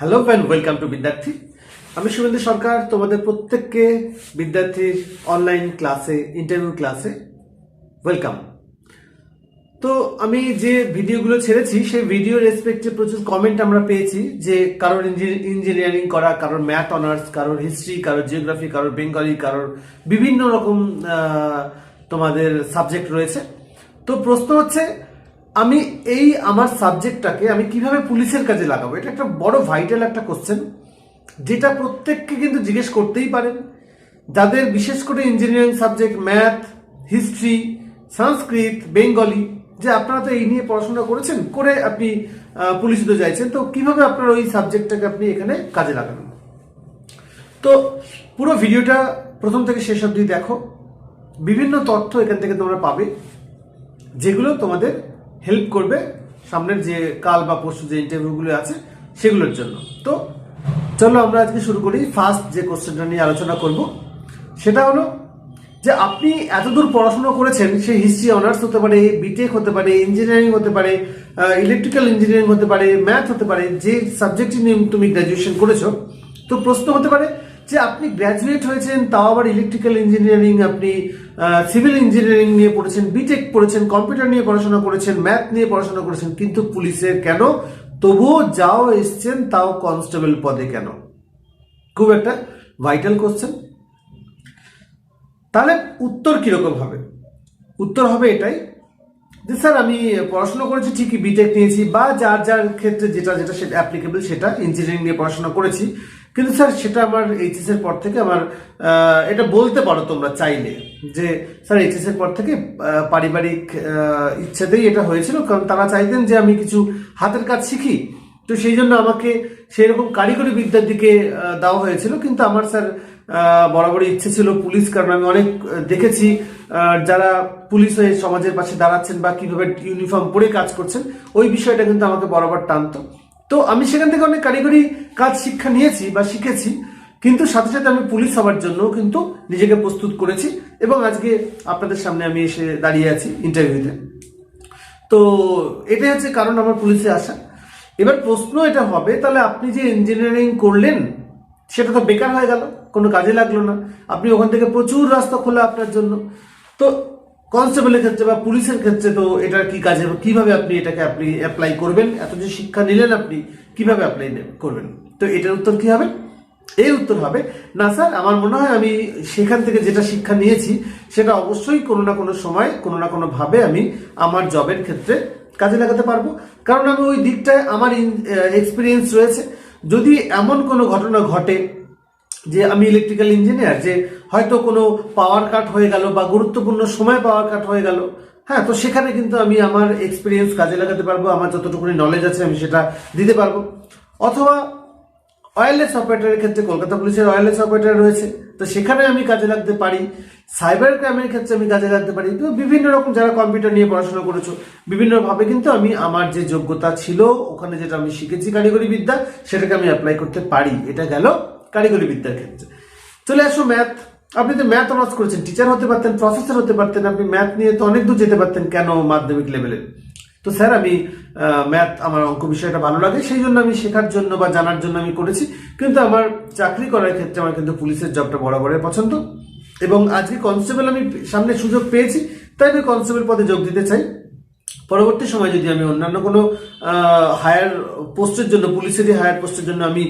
Hello and welcome to বিদ্যার্থী। আমি শুভেন্দু সরকার, তোমাদের প্রত্যেককে বিদ্যার্থীর অনলাইন ক্লাসে, ইন্টারভিউ ক্লাসে ওয়েলকাম। তো আমি যে ভিডিওগুলো ছেড়েছি সেই ভিডিও রেসপেক্টে প্রচুর কমেন্ট আমরা পেয়েছি যে কারোর ইঞ্জিনিয়ারিং করা, কারোর ম্যাথ অনার্স, কারোর হিস্ট্রি, কারোর জিওগ্রাফি, কারোর বেঙ্গলি, কারোর বিভিন্ন রকম তোমাদের সাবজেক্ট রয়েছে। তো প্রশ্ন হচ্ছে আমি এই আমার সাবজেক্টটাকে আমি কিভাবে পুলিশের কাজে লাগাবো। এটা একটা বড় ভাইটাল একটা কোশ্চেন, যেটা প্রত্যেককে কিন্তু জিজ্ঞেস করতেই পারেন। যাদের বিশেষ করে ইঞ্জিনিয়ারিং সাবজেক্ট ম্যাথ, হিস্ট্রি, সংস্কৃত, বেঙ্গলি, যে আপনারা তো এই নিয়ে পড়াশোনা করেছেন, করে আপনি পুলিশ হতে চাইছেন, তো কিভাবে আপনার ওই সাবজেক্টটাকে আপনি এখানে কাজে লাগাবেন। তো পুরো ভিডিওটা প্রথম থেকে শেষ অবধি দেখো। বিভিন্ন তথ্য এখান থেকে তোমরা পাবে যেগুলো তোমাদের হেল্প করবে সামনের যে কাল বা পরশু যে ইন্টারভিউগুলো আছে সেগুলোর জন্য। তো চলো আমরা আজকে শুরু করি। ফার্স্ট যে কোশ্চেনটা নিয়ে আলোচনা করব সেটা হলো যে আপনি এতদূর পড়াশোনা করেছেন, সেই হিস্ট্রি অনার্স হতে পারে, বিটেক হতে পারে, ইঞ্জিনিয়ারিং হতে পারে, ইলেকট্রিক্যাল ইঞ্জিনিয়ারিং হতে পারে, ম্যাথ হতে পারে, যে সাবজেক্ট নিয়ে তুমি গ্র্যাজুয়েশন করেছো। তো প্রশ্ন হতে পারে যে আপনি গ্র্যাজুয়েট হয়েছেন, তাও আবার ইলেকট্রিক্যাল ইঞ্জিনিয়ারিং, আপনি সিভিল ইঞ্জিনিয়ারিং নিয়ে পড়েছেন, বিটেক পড়েছেন, কম্পিউটার নিয়ে পড়াশোনা করেছেন, ম্যাথ নিয়ে পড়াশোনা করেছেন, কিন্তু পুলিশের কেন তবুও যাও এসছেন, তাও কনস্টেবল পদে কেন? খুব একটা ভাইটাল কোশ্চেন। তাহলে উত্তর কিরকম হবে? উত্তর হবে এটাই যে স্যার আমি পড়াশোনা করেছি ঠিকই, বিটেক নিয়েছি, বা যার যার ক্ষেত্রে যেটা যেটা সেটা অ্যাপ্লিকেবল, সেটা ইঞ্জিনিয়ারিং নিয়ে পড়াশোনা করেছি, কিন্তু স্যার সেটা আমার এইচএস এর পর থেকে আমার এটা বলতে পারো তোমরা চাইলে যে স্যার এইচএস এর পর থেকে পারিবারিক ইচ্ছাতেই এটা হয়েছিল, কারণ তারা চাইতেন যে আমি কিছু হাতের কাজ শিখি, তো সেই জন্য আমাকে সেই রকম কারিগরি বিদ্যার দিকে দেওয়া হয়েছিল। কিন্তু আমার স্যার বরাবরই ইচ্ছে ছিল পুলিশ, কারণ আমি অনেক দেখেছি যারা পুলিশ হয়ে সমাজের পাশে দাঁড়াচ্ছেন বা কিভাবে ইউনিফর্ম পরে কাজ করছেন, ওই বিষয়টা কিন্তু আমাকে বরাবর টানতো। তো আমি সেখান থেকে অনেক কারিগরি কাজ শিক্ষা নিয়েছি বা শিখেছি, কিন্তু সাথে সাথে আমি পুলিশ হওয়ার জন্য কিন্তু নিজেকে প্রস্তুত করেছি, এবং আজকে আপনাদের সামনে আমি এসে দাঁড়িয়ে আছি ইন্টারভিউতে। তো এটাই হচ্ছে কারণ আমার পুলিশে আসা। এবার প্রশ্ন এটা হবে, তাহলে আপনি যে ইঞ্জিনিয়ারিং করলেন সেটা তো বেকার হয়ে গেল, কোনো কাজে লাগলো না। আপনি ওখান থেকে প্রচুর রাস্তা খোলা আপনার জন্য। তো কনস্টেবলের ক্ষেত্রে বা পুলিশের ক্ষেত্রে তো এটা কি কাজে, কিভাবে আপনি এটাকে আপনি অ্যাপ্লাই করবেন? এত যে শিক্ষা নিলেন আপনি কিভাবে অ্যাপ্লাই করবেন? তো এটার উত্তর কি হবে? এই উত্তর হবে না স্যার, আমার মনে হয় আমি সেখান থেকে যেটা শিক্ষা নিয়েছি সেটা অবশ্যই কোনো না কোনো সময় কোনো না কোনো ভাবে আমি আমার জবের ক্ষেত্রে কাজে লাগাতে পারবো, কারণ আমি ওই দিকটায় আমার এক্সপিরিয়েন্স রয়েছে। যদি এমন কোনো ঘটনা ঘটে যে আমি ইলেকট্রিক্যাল ইঞ্জিনিয়ার, যে হয়তো কোনো পাওয়ার কাট হয়ে গেল বা গুরুত্বপূর্ণ সময় পাওয়ার কাট হয়ে গেল, হ্যাঁ, তো সেখানে কিন্তু আমি আমার এক্সপিরিয়েন্স কাজে লাগাতে পারবো, আমার যতটুকুনি নলেজ আছে আমি সেটা দিতে পারবো। অথবা ওয়্যারলেস অপারেটরের ক্ষেত্রে কলকাতা পুলিশের ওয়্যারলেস অপারেটর রয়েছে, তো সেখানে আমি কাজে লাগতে পারি। সাইবার ক্রাইমের ক্ষেত্রে আমি কাজে লাগতে পারি। তো বিভিন্ন রকম, যারা কম্পিউটার নিয়ে পড়াশোনা করেছো, বিভিন্নভাবে কিন্তু আমি আমার যে যোগ্যতা ছিল ওখানে যেটা আমি শিখেছি কারিগরি বিদ্যা, সেটাকে আমি অ্যাপ্লাই করতে পারি। এটা গেল কারিগরি বিদ্যার ক্ষেত্রে। চলে আসো ম্যাথ। আপনি তো ম্যাথ অনার্স করেছেন, টিচার হতে পারতেন, প্রফেসর হতে পারতেন, আপনি ম্যাথ নিয়ে তো অনেক দূর যেতে পারতেন, কেন মাধ্যমিক লেভেলে? তো স্যার আমি ম্যাথ, আমার অঙ্ক বিষয়টা ভালো লাগে, সেই জন্য আমি শেখার জন্য বা জানার জন্য আমি করেছি, কিন্তু আমার চাকরি করার ক্ষেত্রে আমার কিন্তু পুলিশের জবটা বরাবরের পছন্দ, এবং আজকে কনস্টেবল আমি সামনে সুযোগ পেয়েছি, তাই আমি কনস্টেবল পদে যোগ দিতে চাই। পরবর্তী সময় যদি আমি অন্যান্য কোনো হায়ার পোস্টের জন্য, পুলিশেরই হায়ার পোস্টের জন্য আমি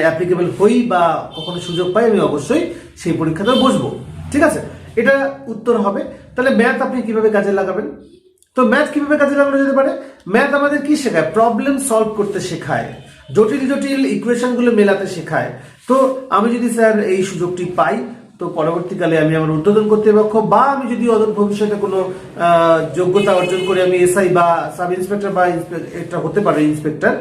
অ্যাপ্লিকেবল হই বা কখনো সুযোগ পাই, আমি অবশ্যই সেই পরীক্ষাতেও বসবো। ঠিক আছে, এটা উত্তর হবে। তাহলে ম্যাথ আপনি কিভাবে কাজে লাগাবেন? তো ম্যাথ কিভাবে কাজে লাগানো যেতে পারে? ম্যাথ আমাদের কি শেখায়? প্রবলেম সলভ করতে শেখায়, জটিল জটিল ইকুয়েশনগুলো মেলাতে শেখায়। তো আমি যদি স্যার এই সুযোগটি পাই, তো পরবর্তীকালে আমি আমার উদ্বোধন কর্তৃপক্ষ, বা আমি যদি অদূর ভবিষ্যতে কোনো যোগ্যতা অর্জন করে আমি এসআই বা সাব ইন্সপেক্টর বা এটা হতে পারে ইন্সপেক্টর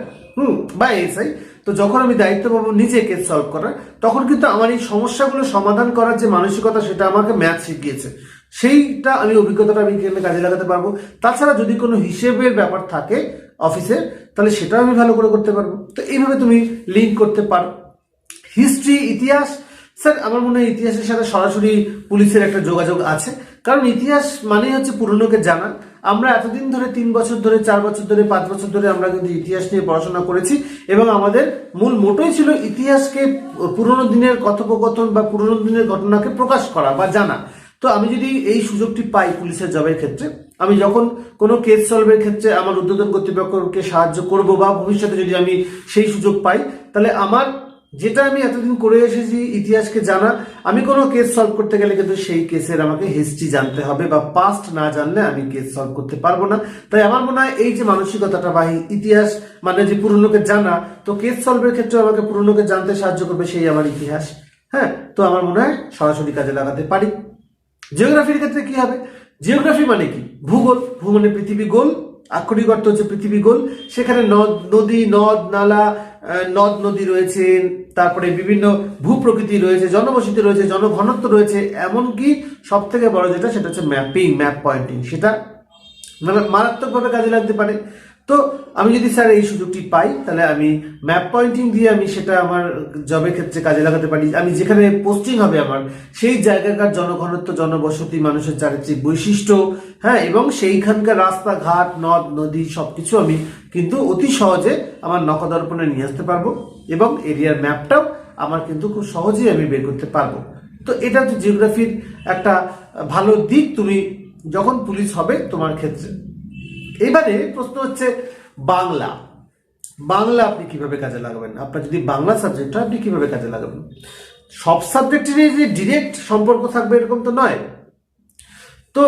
বা এসআই, তো যখন আমি দায়িত্ব পাবো নিজে কেস সলভ করার, তখন কিন্তু আমার এই সমস্যাগুলো সমাধান করার যে মানসিকতা, সেটা আমাকে ম্যাথ শিখিয়েছে, সেইটা আমি অভিজ্ঞতাটা আমি কাজে লাগাতে পারবো। তাছাড়া যদি কোনো হিসেবের ব্যাপার থাকে অফিসে, তাহলে সেটাও আমি ভালো করে করতে পারবো। তো এইভাবে তুমি লিঙ্ক করতে পারো। হিস্ট্রি, ইতিহাস, স্যার আমার মনে হয় ইতিহাসের সাথে সরাসরি পুলিশের একটা যোগাযোগ আছে, কারণ ইতিহাস মানেই হচ্ছে পুরনোকে জানা, আমরা এতদিন ধরে 3 বছর ধরে 4 বছর ধরে 5 বছর ধরে আমরা কিন্তু ইতিহাস নিয়ে পড়াশোনা করেছি এবং আমাদের মূল মোটোই ছিল ইতিহাসকে পুরোনো দিনের কথোপকথন বা পুরোনো দিনের ঘটনাকে প্রকাশ করা বা জানা। তো আমি যদি এই সুযোগটি পাই পুলিশের জবের ক্ষেত্রে, আমি যখন কোনো কেস সলভের ক্ষেত্রে আমার ঊর্ধ্বতন কর্তৃপক্ষকে সাহায্য করব বা ভবিষ্যতে যদি আমি সেই সুযোগ পাই, তাহলে আমার যেটা আমি এতদিন করে এসেছি ইতিহাসকে জানা, আমি কোনো কেস সলভ করতে গেলে কিন্তু সেই কেসের আমাকে হিস্ট্রি জানতে হবে বা পাস্ট না জানলে আমি কেস সলভ করতে পারবো না। তাই আমার মনে হয় এই যে মানসিকতাটা বা ইতিহাস মানে যে পুরনোকে জানা, তো কেস সলভের ক্ষেত্রে আমাকে পুরনোকে জানতে সাহায্য করবে সেই আমার ইতিহাস। হ্যাঁ, তো আমার মনে হয় সরাসরি কাজে লাগাতে পারি। জিওগ্রাফির ক্ষেত্রে কি হবে? জিওগ্রাফি মানে কি? ভূগোল। ভূ মানে পৃথিবী গোল, আক্ষরিক অর্থ হচ্ছে পৃথিবী গোল। সেখানে নদী, নদ নালা, নদ নদী রয়েছে, তারপরে বিভিন্ন ভূপ্রকৃতি রয়েছে, জনবসতি রয়েছে, জনঘনত্ব রয়েছে, এমনকি সব থেকে বড় যেটা সেটা হচ্ছে ম্যাপিং, ম্যাপ পয়েন্টিং। সেটা মানে মারাত্মকভাবে কাজে লাগতে পারে। তো আমি যদি স্যার এই সুযোগটি পাই, তাহলে আমি ম্যাপ পয়েন্টিং দিয়ে আমি সেটা আমার জবের ক্ষেত্রে কাজে লাগাতে পারি। আমি যেখানে পোস্টিং হবে আমার সেই জায়গাকার জনঘনত্ব, জনবসতি, মানুষের চারিত্রিক বৈশিষ্ট্য, হ্যাঁ, এবং সেইখানকার রাস্তাঘাট, নদ নদী সবকিছু আমি কিন্তু অতি সহজে আমার নখদর্পণে নিয়ে আসতে পারবো এবং এরিয়ার ম্যাপটাও আমার কিন্তু খুব সহজেই আমি বের করতে পারবো। তো এটা হচ্ছে জিওগ্রাফির একটা ভালো দিক তুমি যখন পুলিশ হবে তোমার ক্ষেত্রে। এবারে প্রশ্ন হচ্ছে বাংলা। বাংলা আপনি কিভাবে কাজে লাগাবেন? আপনার যদি বাংলা সাবজেক্ট হয় আপনি কিভাবে কাজে লাগাবেন? সব সাবজেক্টেরই যে ডিরেক্ট সম্পর্ক থাকবে এরকম তো নয়। তো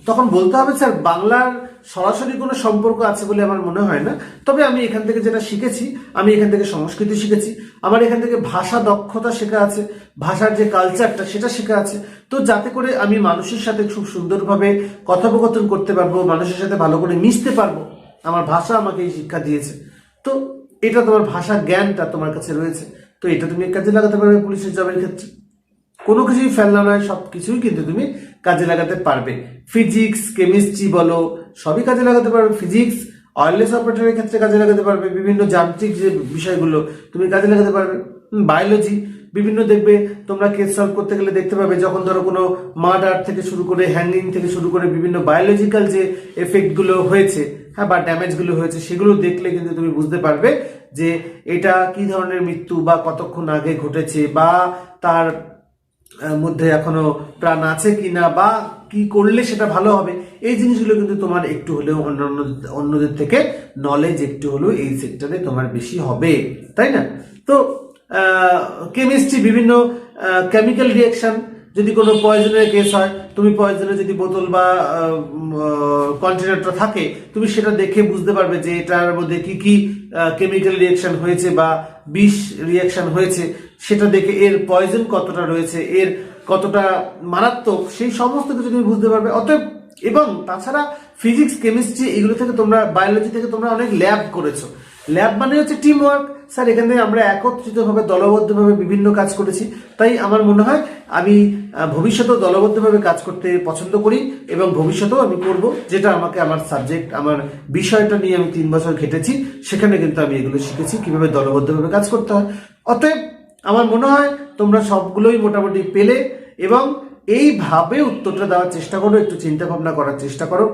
তখন বলতে হবে স্যার বাংলার সরাসরি কোনো সম্পর্ক আছে বলে আমার মনে হয় না। তবে আমি এখান থেকে যেটা শিখেছি, আমি এখান থেকে সংস্কৃতি শিখেছি, আমার এখান থেকে ভাষা দক্ষতা শেখা আছে, ভাষার যে কালচারটা সেটা শেখা আছে। তো যাতে করে আমি মানুষের সাথে খুব সুন্দরভাবে কথোপকথন করতে পারবো, মানুষের সাথে ভালো করে মিশতে পারবো, আমার ভাষা আমাকে এই শিক্ষা দিয়েছে। তো এটা তোমার ভাষা জ্ঞানটা তোমার কাছে রয়েছে, তো এটা তুমি কাজে লাগাতে পারবে পুলিশের জবের ক্ষেত্রে। কোনো কিছুই ফেলনা নয়, সব কিছুই কিন্তু তুমি কাজে লাগাতে পারবে। ফিজিক্স, কেমিস্ট্রি বলো, সবই কাজে লাগাতে পারবে। ফিজিক্স ওয়্যারলেস অপারেটরের ক্ষেত্রে কাজে লাগাতে পারবে, বিভিন্ন যান্ত্রিক যে বিষয়গুলো তুমি কাজে লাগাতে পারবে। বায়োলজি বিভিন্ন দেখবে তোমরা কেস সলভ করতে গেলে দেখতে পাবে, যখন ধরো কোনো মার্ডার থেকে শুরু করে হ্যাঙ্গিং থেকে শুরু করে বিভিন্ন বায়োলজিক্যাল যে এফেক্টগুলো হয়েছে, হ্যাঁ, বা ড্যামেজগুলো হয়েছে, সেগুলো দেখলে কিন্তু তুমি বুঝতে পারবে যে এটা কি ধরনের মৃত্যু বা কতক্ষণ আগে ঘটেছে, বা তার মধ্যে এখনো প্রাণ আছে কিনা, বা কি করলে সেটা ভালো হবে। এই জিনিসগুলো কিন্তু তোমার একটু হলেও অন্যদের থেকে নলেজ একটু হলেও এই সেক্টরে তোমার বেশি হবে, তাই না? তো কেমিস্ট্রি বিভিন্ন কেমিক্যাল রিয়াকশন, যদি কোনো পয়জনের কেস হয়, তুমি পয়জনের যদি বোতল বা কন্টেনারটা থাকে, তুমি সেটা দেখে বুঝতে পারবে যে এটার মধ্যে কি কি কেমিক্যাল রিয়াকশন হয়েছে বা বিষ রিয়াকশন হয়েছে, সেটা দেখে এর পয়জন কতটা রয়েছে, এর কতটা মারাত্মক, সেই সমস্ত কিছু তুমি বুঝতে পারবে। অতএব, এবং তাছাড়া ফিজিক্স, কেমিস্ট্রি এগুলো থেকে তোমরা, বায়োলজি থেকে তোমরা অনেক ল্যাব করেছো। ল্যাব মানে হচ্ছে টিম ওয়ার্ক। স্যার এখানে আমরা একত্রিতভাবে দলবদ্ধভাবে বিভিন্ন কাজ করেছি, তাই আমার মনে হয় আমি ভবিষ্যতেও দলবদ্ধভাবে কাজ করতে পছন্দ করি এবং ভবিষ্যতেও আমি করব, যেটা আমাকে আমার সাবজেক্ট, আমার বিষয়টা নিয়ে আমি 3 বছর ঘেটেছি, সেখানে কিন্তু আমি এগুলো শিখেছি কিভাবে দলবদ্ধভাবে কাজ করতে হয়। অতএব আমার মনে হয় তোমরা সবগুলোই মোটামুটি পেলে, এবং এইভাবে উত্তরটা দেওয়ার চেষ্টা করো, একটু চিন্তা ভাবনা করার চেষ্টা করো।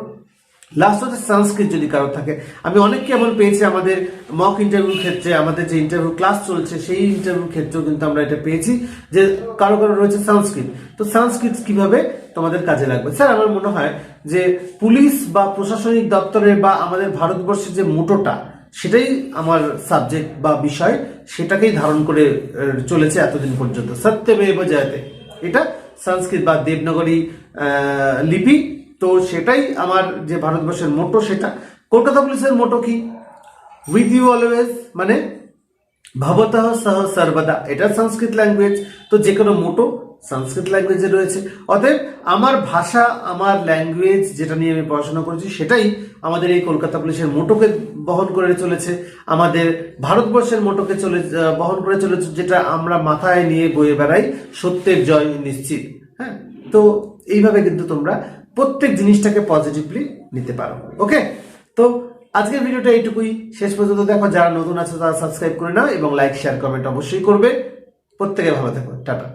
লাস্ট হচ্ছে সংস্কৃত যদি কারো থাকে। আমি অনেককে এমন পেয়েছি আমাদের মক ইন্টারভিউ ক্ষেত্রে, আমাদের যে ইন্টারভিউ ক্লাস চলছে সেই ইন্টারভিউ ক্ষেত্রেও কিন্তু আমরা এটা পেয়েছি যে কারো কারো রয়েছে সংস্কৃত। তো সংস্কৃত কিভাবে তোমাদের কাজে লাগবে? স্যার আমার মনে হয় যে পুলিশ বা প্রশাসনিক দপ্তরে বা আমাদের ভারতবর্ষের যে মোটোটা, সেটাই আমার সাবজেক্ট বা বিষয়, সেটাকেই ধারণ করে চলেছে এতদিন পর্যন্ত। সত্যমেব জয়তে, এটা সংস্কৃত বা দেবনাগরী লিপি। তো সেটাই আমার যে ভারতবর্ষের মোটো সেটা। কলকাতা পুলিশের মোটো কি? উইথ ইউ অলওয়েজ, মানে ভবতঃ সহ সর্বদা, এটা সংস্কৃত ল্যাঙ্গুয়েজ। তো যে কোনো মোটো সংস্কৃত ল্যাঙ্গুয়েজে রয়েছে। অতএব আমার ভাষা, আমার ল্যাঙ্গুয়েজ যেটা নিয়ে আমি পড়াশোনা করেছি, সেটাই আমাদের এই কলকাতা পুলিশের মোটোকে বহন করে চলেছে, আমাদের ভারতবর্ষের মোটোকে বহন করে চলেছে, যেটা আমরা মাথায় নিয়ে বয়ে বেড়াই, সত্যের জয় নিশ্চিত। হ্যাঁ, তো এইভাবে কিন্তু তোমরা প্রত্যেক জিনিসটাকে পজিটিভলি নিতে পারো। ওকে, তো আজকের ভিডিওটা এইটুকুই। শেষ পর্যন্ত দেখো, যারা নতুন আছে তারা সাবস্ক্রাইব করে নাও এবং লাইক, শেয়ার, কমেন্ট অবশ্যই করবে। প্রত্যেকে ভালো থাকো, টাটা।